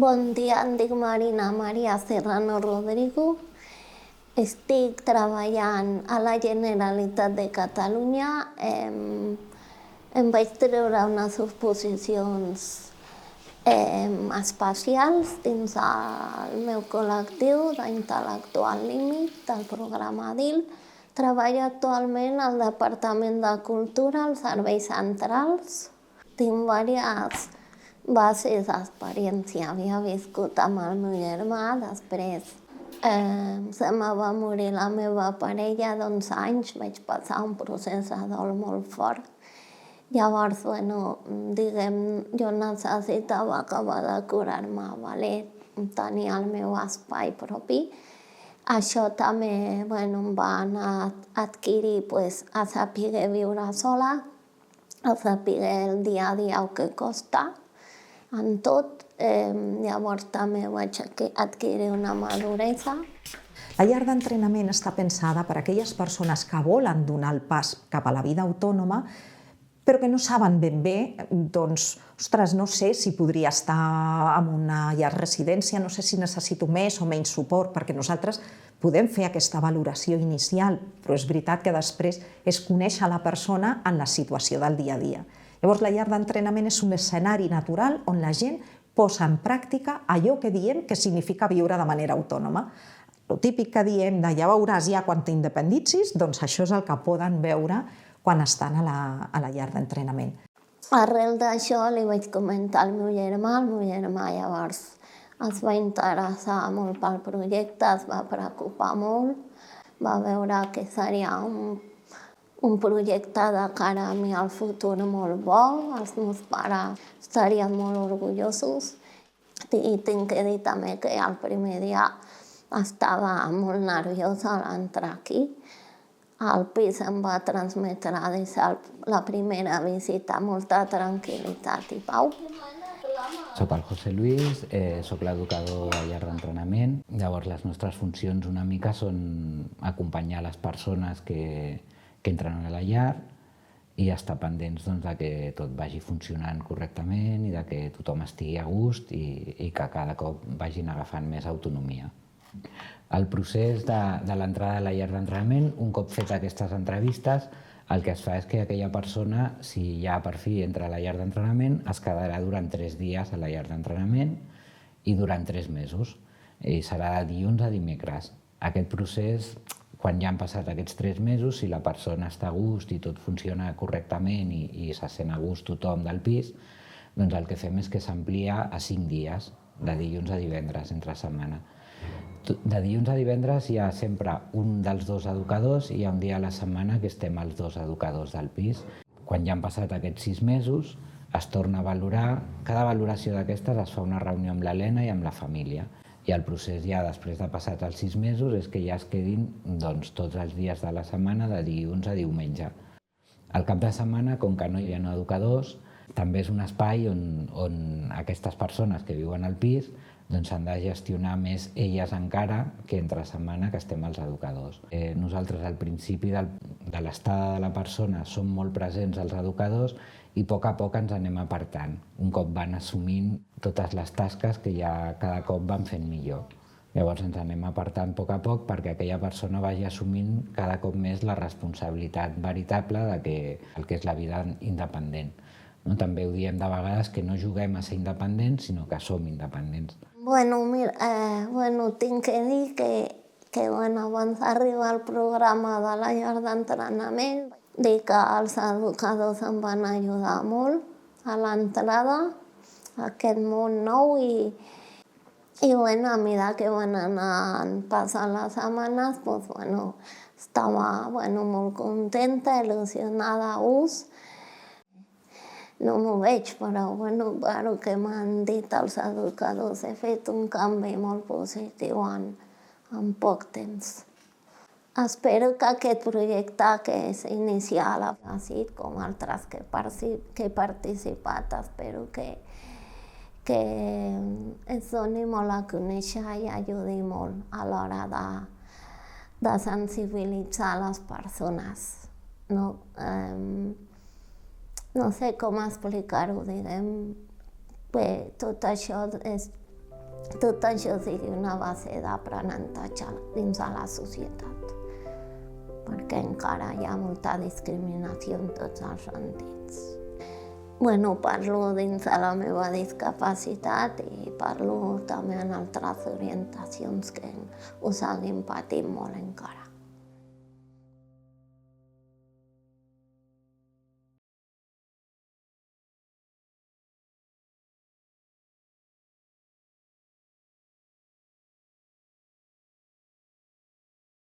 Bon dia, em dic Marina Maria Serrano Rodrigo. Estic treballant a la Generalitat de Catalunya. Em vaig treure unes oposicions especials dins el meu col·lectiu d'intel·lectual límit del programa DIL. Treballo actualment al Departament de Cultura, als serveis centrals. Tinc diverses bases d'experiència. Havia viscut amb el meu germà, després se me va morir la meva parella d'11 anys, vaig passar un procés de dol molt fort. Llavors, jo necessitava acabar de curar-me a valer, tenir el meu espai propi. Això també em va anar adquirir a saber viure sola, a saber el dia a dia el que costa en tot. Llavors també vaig adquirir una maduresa. La llar d'entrenament està pensada per a aquelles persones que volen donar el pas cap a la vida autònoma, però que no saben ben bé, no sé si podria estar en una llar residència, no sé si necessito més o menys suport, perquè nosaltres podem fer aquesta valoració inicial, però és veritat que després és conèixer la persona en la situació del dia a dia. Llavors, la llar d'entrenament és un escenari natural on la gent posa en pràctica allò que diem que significa viure de manera autònoma. El típic que diem de ja veuràs ja quan t'independitzis, doncs això és el que poden veure quan estan a la llar d'entrenament. Arrel d'això li vaig comentar al meu germà llavors es va interessar molt pel projecte, es va preocupar molt, va veure que seria un projecte de cara a mi al futur molt bo, els meus pares estarien molt orgullosos. I tinc que dir també que el primer dia estava molt nerviosa a l'entrar aquí. El pis em va transmetre des de la primera visita molta tranquil·litat i pau. Soc el José Luis, soc l'educador de llar d'entrenament. Llavors les nostres funcions una mica són acompanyar les persones que entren a la llar i estar pendents de que tot vagi funcionant correctament i de que tothom estigui a gust i que cada cop vagin agafant més autonomia. El procés de l'entrada a la llar d'entrenament, un cop fet aquestes entrevistes, el que es fa és que aquella persona, si ja per fi entra a la llar d'entrenament, es quedarà durant 3 dies a la llar d'entrenament i durant 3 mesos. I serà de dilluns a dimecres. Aquest procés, quan ja han passat aquests 3 mesos, si la persona està a gust i tot funciona correctament i se sent a gust tothom del pis, doncs el que fem és que s'amplia a 5 dies, de dilluns a divendres, entre setmana. De dilluns a divendres hi ha sempre un dels 2 educadors i hi ha un dia a la setmana que estem els 2 educadors del pis. Quan ja han passat aquests 6 mesos, es torna a valorar. Cada valoració d'aquestes es fa una reunió amb l'Helena i amb la família. I el procés ja després de passat els 6 mesos és que ja es quedin tots els dies de la setmana de dilluns a diumenge. Al cap de setmana, com que no hi ha educadors, també és un espai on aquestes persones que viuen al pis s'han de gestionar més elles encara que entre setmana que estem els educadors. Nosaltres al principi de l'estada de la persona som molt presents els educadors i a poc ens anem apartant. Un cop van assumint totes les tasques que ja cada cop van fent millor. Llavors ens anem apartant a poc perquè aquella persona vagi assumint cada cop més la responsabilitat veritable del que és la vida independent. També ho diem de vegades que no juguem a ser independents, sinó que som independents. Tinc que dir que abans d'arribar al programa de la llar d'entrenament, dir que els educadors em van ajudar molt a l'entrada a aquest món nou i a mesura que van anar passant les setmanes, estava molt contenta, il·lusionada, a gust. No m'ho veig, però pel que m'han dit els educadors, he fet un canvi molt positiu en poc temps. Espero que aquest projecte que és inicial, com altres que he participat, espero que que es doni molt a conèixer i ajudi molt a l'hora de sensibilitzar les persones. No, no sé com explicar-ho, diguem. Bé, tot això sigui una base d'aprenentatge dins de la societat, perquè encara hi ha molta discriminació en tots els sentits. Bueno, parlo dins de la meva discapacitat i parlo també en altres orientacions que ho seguim patint molt encara.